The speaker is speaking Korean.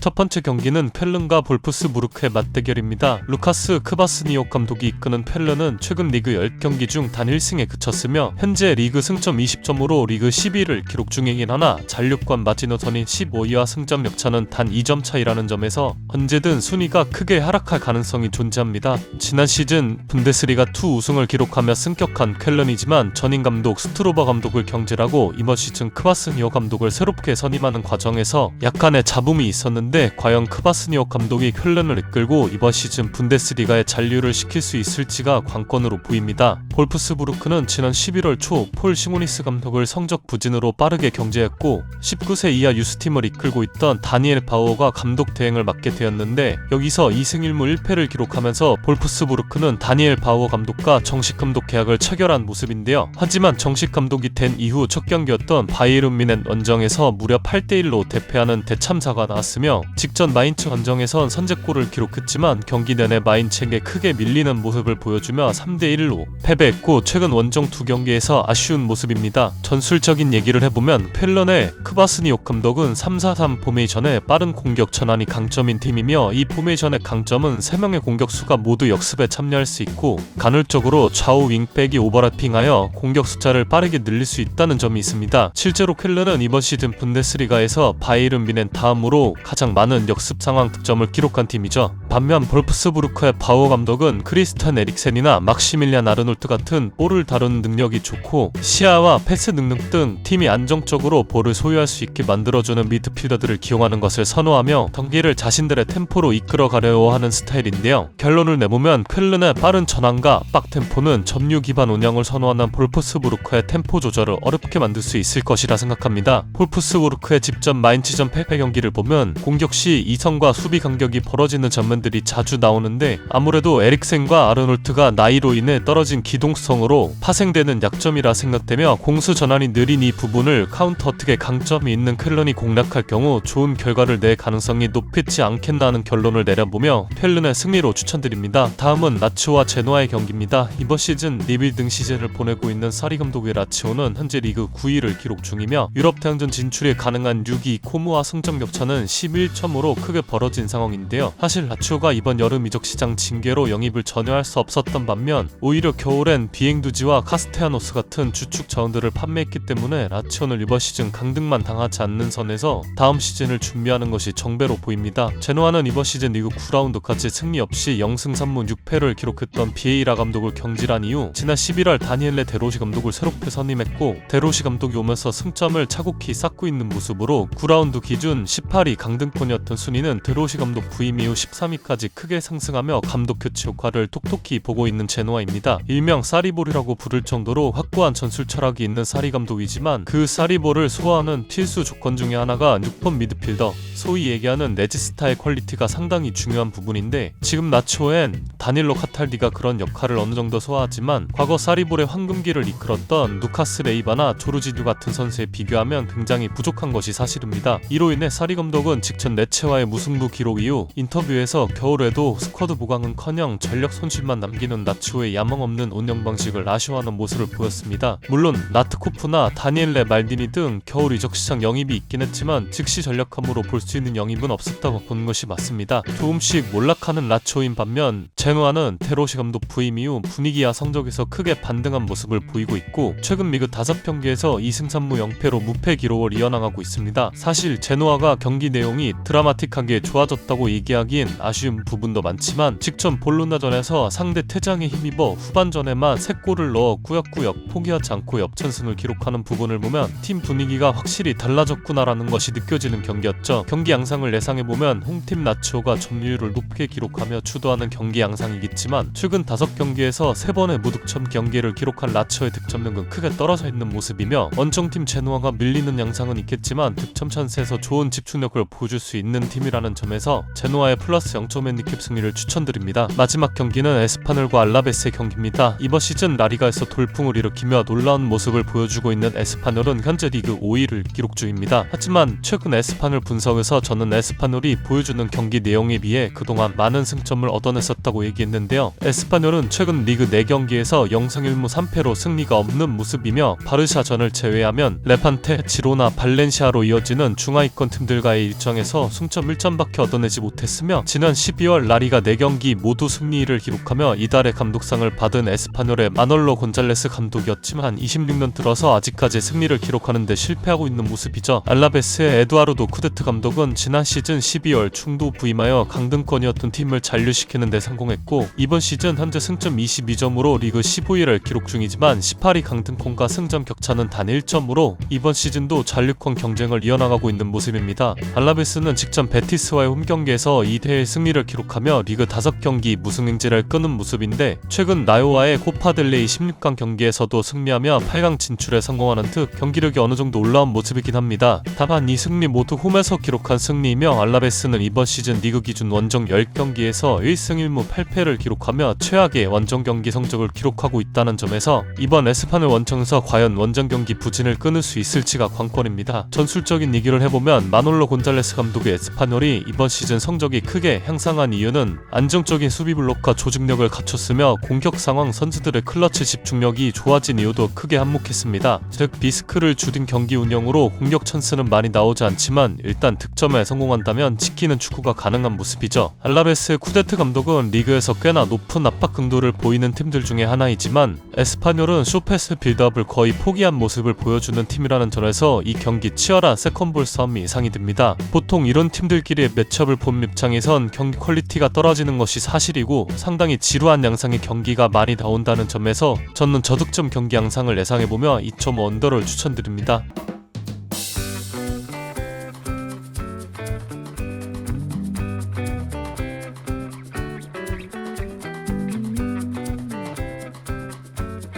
첫 번째 경기는 쾰른과 볼프스부르크의 맞대결입니다. 루카스 크바스니옥 감독이 이끄는 쾰른은 최근 리그 10경기 중 단 1승에 그쳤으며 현재 리그 승점 20점으로 리그 10위를 기록 중이긴 하나 잔류권 마지노선인 15위와 승점 격차는 단 2점 차이라는 점에서 언제든 순위가 크게 하락할 가능성이 존재합니다. 지난 시즌 분데스리가2 우승을 기록하며 승격한 쾰른이지만 전임 감독 스트로버 감독을 경질하고 이번 시즌 크바스니옥 감독을 새롭게 선임하는 과정에서 약간의 잡음이 있었는데 과연 크바스니옥 감독이 쾰른을 이끌고 이번 시즌 분데스리가에 잔류를 시킬 수 있을지가 관건으로 보입니다. 볼프스부르크는 지난 11월 초 폴 싱오니스 감독을 성적 부진으로 빠르게 경질했고 19세 이하 유스팀을 이끌고 있던 다니엘 바우어가 감독 대행을 맡게 되었는데 여기서 2승 1무 1패를 기록하면서 볼프스부르크는 다니엘 바우어 감독과 정식 감독 계약을 체결한 모습인데요. 하지만 정식 감독이 된 이후 첫 경기였던 바이에른 뮌헨 원정에서 무려 8대1로 대패하는 대참사가 나왔으며 직전 마인츠 원정에선 선제골을 기록했지만 경기 내내 마인츠에게 크게 밀리는 모습을 보여주며 3대1로 패배했고 최근 원정 2경기에서 아쉬운 모습입니다. 전술적인 얘기를 해보면 쾰른의 크바스니옥 감독은 3-4-3 포메이션의 빠른 공격 전환이 강점인 팀이며 이 포메이션의 강점은 3명의 공격수가 모두 역습에 참여할 수 있고 간헐적으로 좌우 윙백이 오버래핑하여 공격 숫자를 빠르게 늘릴 수 있다는 점이 있습니다. 실제로 쾰른은 이번 시즌 분데스리가에서 바이에른 뮌헨 다음으로 가장 많은 역습 상황 득점을 기록한 팀이죠. 반면 볼프스부르크의 바우어 감독은 크리스탄 에릭센이나 막시밀리안 아르놀트 같은 볼을 다루는 능력이 좋고 시야와 패스 능력 등 팀이 안정적으로 볼을 소유할 수 있게 만들어주는 미드필더들을 기용하는 것을 선호하며 경기를 자신들의 템포로 이끌어가려 하는 스타일인데요. 결론을 내보면 쾰른의 빠른 전환과 압박 템포는 점유 기반 운영을 선호하는 볼프스부르크의 템포 조절을 어렵게 만들 수 있을 것이라 생각합니다. 볼프스부르크의 직전 마인츠전 패배 경기를 보면 공격 시 이선과 수비 간격이 벌어지는 장면들이 자주 나오는데 아무래도 에릭센과 아르놀트가 나이로 인해 떨어진 기동성으로 파생되는 약점이라 생각되며 공수 전환이 느린 이 부분을 카운터 어택에 강점이 있는 쾰른이 공략할 경우 좋은 결과를 낼 가능성이 높지 않겠나 하는 결론을 내려보며 쾰른의 승리로 추천드립니다. 다음은 라치오와 제노아의 경기입니다. 이번 시즌 리빌딩 시즌을 보내고 있는 사리 감독의 라치오는 현재 리그 9위를 기록 중이며 유럽 대항전 진출이 가능한 6위 코모와 승점 격차는 11점으로 크게 벌어진 상황인데요. 사실 라치오가 이번 여름 이적 시장 징계로 영입을 전혀 할 수 없었던 반면 오히려 겨울엔 비행두지와 카스테야노스 같은 주축 자원들을 판매했기 때문에 라치오는 이번 시즌 강등만 당하지 않는 선에서 다음 시즌을 준비하는 것이 정배로 보입니다. 제노아는 이번 시즌 리그 9라운드까지 승리 없이 0승 3무 6패를 기록했던 비에이라 감독을 경질한 이후 지난 11월 다니엘레 데로시 감독을 새롭게 선임했고 데로시 감독이 오면서 승점을 차곡히 쌓고 있는 모습으로 9라운드 기준 18위 강등권이었던 순위는 데로시 감독 부임 이후 13위까지 크게 상승하며 감독 교체 효과를 톡톡히 보고 있는 제노아입니다. 일명 사리볼이라고 부를 정도로 확고한 전술 철학이 있는 사리 감독이지만 그 사리볼을 소화하는 필수 조건 중에 하나가 6번 미드필더, 소위 얘기하는 네즈스타의 퀄리티가 상당히 중요한 부분인데 지금 라치오엔 다닐로 카탈디가 그런 역할을 어느 정도 소화하지만 과거 사리볼의 황금기를 이끌었던 누카스 레이바나 조르지뉴 같은 선수에 비교하면 굉장히 부족한 것이 사실입니다. 이로 인해 사리 감독은 직전 네체와의 무승부 기록 이후 인터뷰에서 겨울에도 스쿼드 보강은커녕 전력 손실만 남기는 라치오의 야망없는 운영 방식을 아쉬워하는 모습을 보였습니다. 물론 나트코프나 다니엘레 말디니 등 겨울 이적 시장 영입이 있긴 했지만 즉시 전력함으로 볼 수 있는 영입은 없었다고 보는 것이 맞습니다. 조금씩 몰락하는 라치오인 반면 제노아는 데로시 감독 부임 이후 분위기와 성적에서 크게 반등한 모습을 보이고 있고 최근 리그 5경기에서 2승 3무 0패로 무패 기록을 이어나가고 있습니다. 사실 제노아가 경기 내용이 드라마틱하게 좋아졌다고 얘기하기엔 아쉬운 부분도 많지만 직전 볼로나전에서 상대 퇴장에 힘입어 후반전에만 3골을 넣어 꾸역꾸역 포기하지 않고 역전승을 기록하는 부분을 보면 팀 분위기가 확실히 달라졌구나라는 것이 느껴지는 경기였죠. 경기 양상을 예상해보면 홈팀 라치오가 점유율을 높게 기록하며 주도하는 경기 양상이겠지만 최근 5경기에서 3번의 무득점 경기를 기록한 라치오의 득점력은 크게 떨어져 있는 모습이며 원정팀 제노아가 밀리는 양상은 있겠지만 득점 찬스에서 좋은 집중력을 보여줄 수 있는 팀이라는 점에서 제노아의 플러스 0.1 니캡 승리를 추천드립니다. 마지막 경기는 에스파뇰과 알라베스의 경기입니다. 이번 시즌 라리가에서 돌풍을 일으키며 놀라운 모습을 보여주고 있는 에스파뇰은 현재 리그 5위를 기록 중입니다. 하지만 최근 에스파뇰 분석에서 저는 에스파뇰이 보여주는 경기 내용에 비해 그동안 많은 승점을 얻어냈었다고 얘기했는데요. 에스파뇰은 최근 리그 4경기에서 0승 1무 3패로 승리가 없는 모습이며 바르샤전을 제외하면 레판테, 지로나, 발렌시아로 이어지는 중하위권 팀들과의 일정에서 승점 1점밖에 얻어내지 못했으며 지난 12월 라리가 4경기 모두 승리를 기록하며 이달의 감독상을 받은 에스파뇰의 마놀로 곤잘레스 감독이었지만 26년 들어서 아직까지 승리를 기록하는 데 실패하고 있는 모습이죠. 알라베스의 에두아르도 쿠데트 감독은 지난 시즌 12월 중도 부임하여 강등권이었던 팀을 잔류시키는 데 성공했고 이번 시즌 현재 승점 22점으로 리그 15위를 기록 중이지만 18위 강등권과 승점 격차는 단 1점으로 이번 시즌도 잔류권 경쟁을 이어나가고 있는 모습입니다. 알라베스는 직전 베티스와의 홈경기에서 2대1 승리를 기록하며 리그 5경기 무승 행진을 끄는 모습인데 최근 나요와의 코파델레이 16강 경기에서도 승리하며 8강 진출에 성공하는 듯 경기력이 어느 정도 올라온 모습이긴 합니다. 다만 이 승리 모두 홈에서 기록한 승리이며 알라베스는 이번 시즌 리그 기준 원정 10경기에서 1승 1무 8패를 기록하며 최악의 원정 경기 성적을 기록하고 있다는 점에서 이번 에스파뇰 원정에서 과연 원정 경기 부진을 끊을 수 있을지가 관건입니다. 전술적인 얘기를 해보면 마놀로 곤잘레스 감독의 에스파뇰이 이번 시즌 성적이 크게 향상한 이유는 안정적인 수비 블록과 조직력을 갖췄으며 공격 상황 선수들의 클러치 집중력이 좋아진 이유도 크게 한몫했습니다. 즉 비스크를 줄인 경기 운영으로 공격 찬스는 많이 나오지 않지만 일단 득점에 성공한다면 지키는 축구가 가능한 모습이죠. 알라베스의 쿠데트 감독은 리그에서 꽤나 높은 압박 강도를 보이는 팀들 중에 하나이지만 에스파뇰은 쇼패스 빌드업을 거의 포기한 모습을 보여주는 팀이라는 점에서 이 경기 치열한 세컨볼 싸움이 예상이 됩니다. 보통 이런 팀들끼리의 매첩을 본 입장에선 경기 퀄리티가 떨어지는 것이 사실이고 상당히 지루한 양상의 경기가 많이 나온다는 점에서 저는 저득점 경기 양상을 예상해보며 2.5 언더를 추천드립니다.